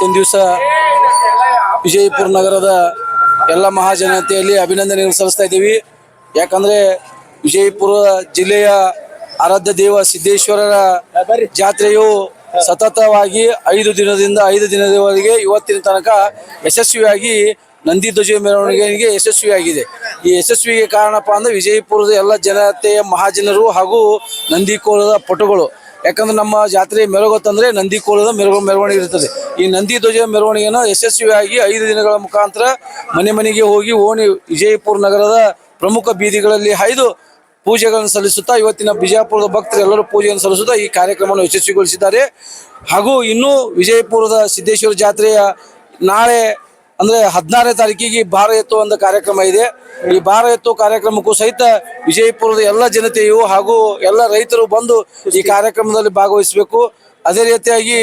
ಇವತ್ತಿನ ದಿವಸ ವಿಜಯಪುರ ನಗರದ ಎಲ್ಲ ಮಹಾಜನತೆಯಲ್ಲಿ ಅಭಿನಂದನೆಗಳು ಸಲ್ಲಿಸ್ತಾ ಇದ್ದೀವಿ. ಯಾಕಂದರೆ ವಿಜಯಪುರ ಜಿಲ್ಲೆಯ ಆರಾಧ್ಯ ದೇವ ಸಿದ್ದೇಶ್ವರರ ಜಾತ್ರೆಯು ಸತತವಾಗಿ 5 ದಿನದವರೆಗೆ ಇವತ್ತಿನ ತನಕ ಯಶಸ್ವಿಯಾಗಿ ನಂದಿ ಧ್ವಜ ಮೆರವಣಿಗೆಗೆ ಯಶಸ್ವಿಯಾಗಿದೆ. ಈ ಯಶಸ್ವಿಗೆ ಕಾರಣಪ್ಪ ಅಂದರೆ ವಿಜಯಪುರದ ಎಲ್ಲ ಜನತೆಯ ಮಹಾಜನರು ಹಾಗೂ ನಂದಿಕೋಲದ ಪಟುಗಳು. ಯಾಕಂದ್ರೆ ನಮ್ಮ ಜಾತ್ರೆ ಮೆರಗೋತಂದ್ರೆ ನಂದಿಕೋಲದ ಮೆರವಣಿಗೆ ಇರ್ತದೆ. ಈ ನಂದಿ ಧ್ವಜ ಮೆರವಣಿಗೆಯನ್ನು ಯಶಸ್ವಿಯಾಗಿ 5 ದಿನಗಳ ಮುಖಾಂತರ ಮನೆಗೆ ಹೋಗಿ ವಿಜಯಪುರ ನಗರದ ಪ್ರಮುಖ ಬೀದಿಗಳಲ್ಲಿ ಹಾಯ್ದು ಪೂಜೆಗಳನ್ನು ಸಲ್ಲಿಸುತ್ತಾ ಇವತ್ತಿನ ಬಿಜಾಪುರದ ಭಕ್ತರು ಎಲ್ಲರೂ ಪೂಜೆಯನ್ನು ಸಲ್ಲಿಸುತ್ತಾ ಈ ಕಾರ್ಯಕ್ರಮವನ್ನು ಯಶಸ್ವಿಗೊಳಿಸಿದ್ದಾರೆ. ಹಾಗೂ ಇನ್ನೂ ವಿಜಯಪುರದ ಸಿದ್ದೇಶ್ವರ ಜಾತ್ರೆಯ ನಾಳೆ ಅಂದರೆ 16ನೇ ತಾರೀಕಿಗೆ ಭಾರ ಎತ್ತುವಂಥ ಕಾರ್ಯಕ್ರಮ ಇದೆ. ಈ ಭಾರ ಎತ್ತುವ ಕಾರ್ಯಕ್ರಮಕ್ಕೂ ಸಹಿತ ವಿಜಯಪುರದ ಎಲ್ಲ ಜನತೆಯು ಹಾಗೂ ಎಲ್ಲ ರೈತರು ಬಂದು ಈ ಕಾರ್ಯಕ್ರಮದಲ್ಲಿ ಭಾಗವಹಿಸಬೇಕು. ಅದೇ ರೀತಿಯಾಗಿ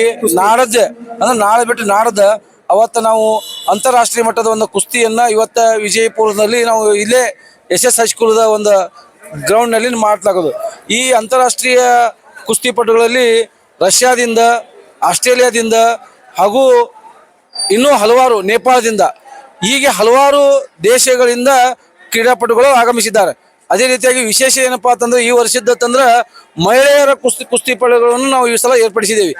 ನಾಳೆ ಬಿಟ್ಟು ನಾಡ್ದ ಅವತ್ತು ನಾವು ಅಂತಾರಾಷ್ಟ್ರೀಯ ಮಟ್ಟದ ಒಂದು ಕುಸ್ತಿಯನ್ನು ಇವತ್ತು ವಿಜಯಪುರದಲ್ಲಿ ನಾವು ಇಲ್ಲೇ SS ಹೈಸ್ಕೂಲದ ಒಂದು ಗ್ರೌಂಡ್ನಲ್ಲಿ ಮಾಡಲಾಗೋದು. ಈ ಅಂತಾರಾಷ್ಟ್ರೀಯ ಕುಸ್ತಿಪಟುಗಳಲ್ಲಿ ರಷ್ಯಾದಿಂದ, ಆಸ್ಟ್ರೇಲಿಯಾದಿಂದ ಹಾಗೂ ಇನ್ನೂ ಹಲವಾರು നേಪಾಳದಿಂದ ಹೀಗೆ ಹಲವಾರು ದೇಶಗಳಿಂದ ಕ್ರೀಡಾಪಟುಗಳು ಆಗಮಿಸಿದ್ದಾರೆ. ಅದೇ ರೀತಿಯಾಗಿ ವಿಶೇಷ ಏನಪ್ಪಾ ಅಂತಂದ್ರೆ ಈ ವರ್ಷದಂದ್ರೆ ಮಹಿಳೆಯರ ಕುಸ್ತಿಪಟುಗಳನ್ನು ನಾವು ಈ ಸಲ ಏರ್ಪಡಿಸಿದ್ದೇವೆ.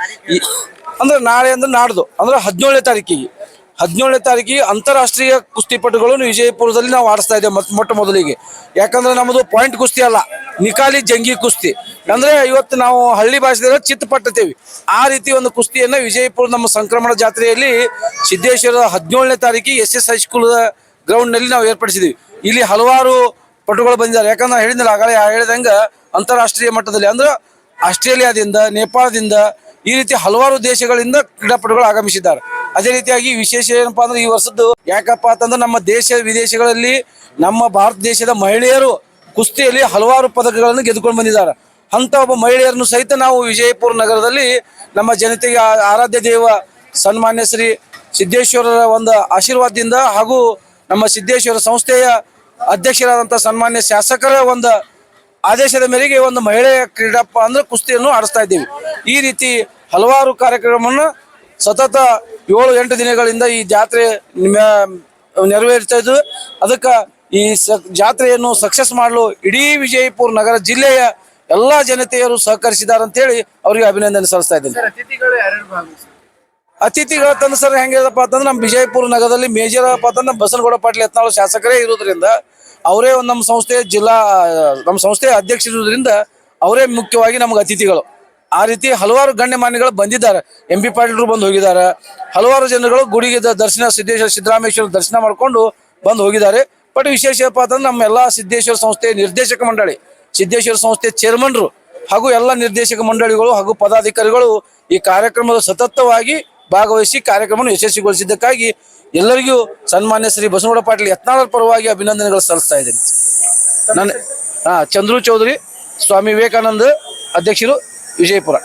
ಅಂದ್ರೆ ನಾಳೆ ಅಂದ್ರೆ ನಾಡ್ದು ಅಂದ್ರೆ 17ನೇ ತಾರೀಕಿಗೆ ಅಂತಾರಾಷ್ಟ್ರೀಯ ಕುಸ್ತಿಪಟುಗಳು ವಿಜಯಪುರದಲ್ಲಿ ನಾವು ಆಡಿಸ್ತಾ ಇದ್ದೇವೆ ಮೊಟ್ಟ ಮೊದಲಿಗೆ. ಯಾಕಂದ್ರೆ ನಮ್ಮದು ಪಾಯಿಂಟ್ ಕುಸ್ತಿ ಅಲ್ಲ, ನಿಕಾಲಿ ಜಂಗಿ ಕುಸ್ತಿ. ಅಂದ್ರೆ ಇವತ್ತು ನಾವು ಹಳ್ಳಿ ಭಾಷೆದಲ್ಲಿ ಚಿತ್ತಪಟ್ಟತೇವೆ. ಆ ರೀತಿ ಒಂದು ಕುಸ್ತಿಯನ್ನ ವಿಜಯಪುರ ನಮ್ಮ ಸಂಕ್ರಮಣ ಜಾತ್ರೆಯಲ್ಲಿ ಸಿದ್ದೇಶ್ವರ 17ನೇ ತಾರೀಕಿಗೆ SS ಹೈಸ್ಕೂಲ್ ಗ್ರೌಂಡ್ ನಲ್ಲಿ ನಾವು ಏರ್ಪಡಿಸಿದ್ವಿ. ಇಲ್ಲಿ ಹಲವಾರು ಪಟುಗಳು ಬಂದಿದ್ದಾರೆ. ಯಾಕಂದ್ರೆ ಹೇಳಿದ್ರೆ ಆಗಲೇ ಹೇಳಿದಂಗ ಅಂತಾರಾಷ್ಟ್ರೀಯ ಮಟ್ಟದಲ್ಲಿ ಅಂದ್ರೆ ಆಸ್ಟ್ರೇಲಿಯಾದಿಂದ, ನೇಪಾಳದಿಂದ ಈ ರೀತಿ ಹಲವಾರು ದೇಶಗಳಿಂದ ಕ್ರೀಡಾಪಟುಗಳು ಆಗಮಿಸಿದ್ದಾರೆ. ಅದೇ ರೀತಿಯಾಗಿ ವಿಶೇಷ ಏನಪ್ಪಾ ಅಂದ್ರೆ ಈ ವರ್ಷದ್ದು ಯಾಕಪ್ಪ ಅಂತಂದ್ರೆ ನಮ್ಮ ದೇಶ ವಿದೇಶಗಳಲ್ಲಿ ನಮ್ಮ ಭಾರತ ದೇಶದ ಮಹಿಳೆಯರು ಕುಸ್ತಿಯಲ್ಲಿ ಹಲವಾರು ಪದಕಗಳನ್ನು ಗೆದ್ದುಕೊಂಡು ಬಂದಿದ್ದಾರೆ. ಅಂತ ಒಬ್ಬ ಮಹಿಳೆಯರನ್ನು ಸಹಿತ ನಾವು ವಿಜಯಪುರ ನಗರದಲ್ಲಿ ನಮ್ಮ ಜನತೆಗೆ ಆರಾಧ್ಯ ದೇವ ಸನ್ಮಾನ್ಯ ಶ್ರೀ ಸಿದ್ದೇಶ್ವರರ ಒಂದು ಆಶೀರ್ವಾದದಿಂದ ಹಾಗೂ ನಮ್ಮ ಸಿದ್ದೇಶ್ವರ ಸಂಸ್ಥೆಯ ಅಧ್ಯಕ್ಷರಾದಂಥ ಸನ್ಮಾನ್ಯ ಶಾಸಕರ ಒಂದು ಆದೇಶದ ಮೇರೆಗೆ ಒಂದು ಮಹಿಳೆಯ ಕ್ರೀಡಾಪ್ಪ ಅಂದ್ರೆ ಕುಸ್ತಿಯನ್ನು ಆಡಿಸ್ತಾ ಇದ್ದೀವಿ. ಈ ರೀತಿ ಹಲವಾರು ಕಾರ್ಯಕ್ರಮವನ್ನು ಸತತ 7-8 ದಿನಗಳಿಂದ ಈ ಜಾತ್ರೆ ನೆರವೇರ್ತಾ ಇದ್ದು ಅದಕ್ಕೆ ಈ ಜಾತ್ರೆಯನ್ನು ಸಕ್ಸಸ್ ಮಾಡಲು ಇಡೀ ವಿಜಯಪುರ ನಗರ ಜಿಲ್ಲೆಯ ಎಲ್ಲ ಜನತೆಯರು ಸಹಕರಿಸಿದ್ದಾರೆ ಅಂತೇಳಿ ಅವರಿಗೆ ಅಭಿನಂದನೆ ಸಲ್ಲಿಸ್ತಾ ಇದ್ದೀನಿ. ಅತಿಥಿಗಳ ತಂದು ಸರ್ ಹೆಂಗಿದಪ್ಪ ಅಂತಂದ್ರೆ ನಮ್ಮ ವಿಜಯಪುರ ನಗರದಲ್ಲಿ ಮೇಜರ್ ಅಂತಂದ್ರೆ ಬಸನಗೌಡ ಪಾಟೀಲ್ ಯತ್ನಾಳ್ ಶಾಸಕರೇ ಇರೋದ್ರಿಂದ ಅವರೇ ಒಂದು ನಮ್ಮ ಸಂಸ್ಥೆಯ ಅಧ್ಯಕ್ಷರಿರೋದ್ರಿಂದ ಅವರೇ ಮುಖ್ಯವಾಗಿ ನಮ್ಗೆ ಅತಿಥಿಗಳು. ಆ ರೀತಿ ಹಲವಾರು ಗಣ್ಯಮಾನ್ಯಗಳು ಬಂದಿದ್ದಾರೆ. MP ಪಾಟೀಲ್ರು ಬಂದು ಹೋಗಿದ್ದಾರೆ. ಹಲವಾರು ಜನಗಳು ಗುಡಿಗೆ ಸಿದ್ದರಾಮೇಶ್ವರ ದರ್ಶನ ಮಾಡಿಕೊಂಡು ಬಂದು ಹೋಗಿದ್ದಾರೆ. ಬಟ್ ವಿಶೇಷಪ್ಪ ಅಂತಂದ್ರೆ ನಮ್ಮ ಎಲ್ಲ ಸಿದ್ದೇಶ್ವರ ಸಂಸ್ಥೆಯ ನಿರ್ದೇಶಕ ಮಂಡಳಿ, ಸಿದ್ದೇಶ್ವರ ಸಂಸ್ಥೆ ಚೇರ್ಮನ್ರು ಹಾಗೂ ಎಲ್ಲ ನಿರ್ದೇಶಕ ಮಂಡಳಿಗಳು ಹಾಗೂ ಪದಾಧಿಕಾರಿಗಳು ಈ ಕಾರ್ಯಕ್ರಮದ ಸತತವಾಗಿ ಭಾಗವಹಿಸಿ ಕಾರ್ಯಕ್ರಮವನ್ನು ಯಶಸ್ವಿಗೊಳಿಸಿದ್ದಕ್ಕಾಗಿ ಎಲ್ಲರಿಗೂ ಸನ್ಮಾನ್ಯ ಶ್ರೀ ಬಸನಗೌಡ ಪಾಟೀಲ್ ಯತ್ನಾಳ್ ಪರವಾಗಿ ಅಭಿನಂದನೆಗಳು ಸಲ್ಲಿಸ್ತಾ ಇದ್ದೀನಿ. ಚಂದ್ರು ಚೌಧರಿ, ಸ್ವಾಮಿ ವಿವೇಕಾನಂದ, ಅಧ್ಯಕ್ಷರು, ವಿಜಯಪುರ.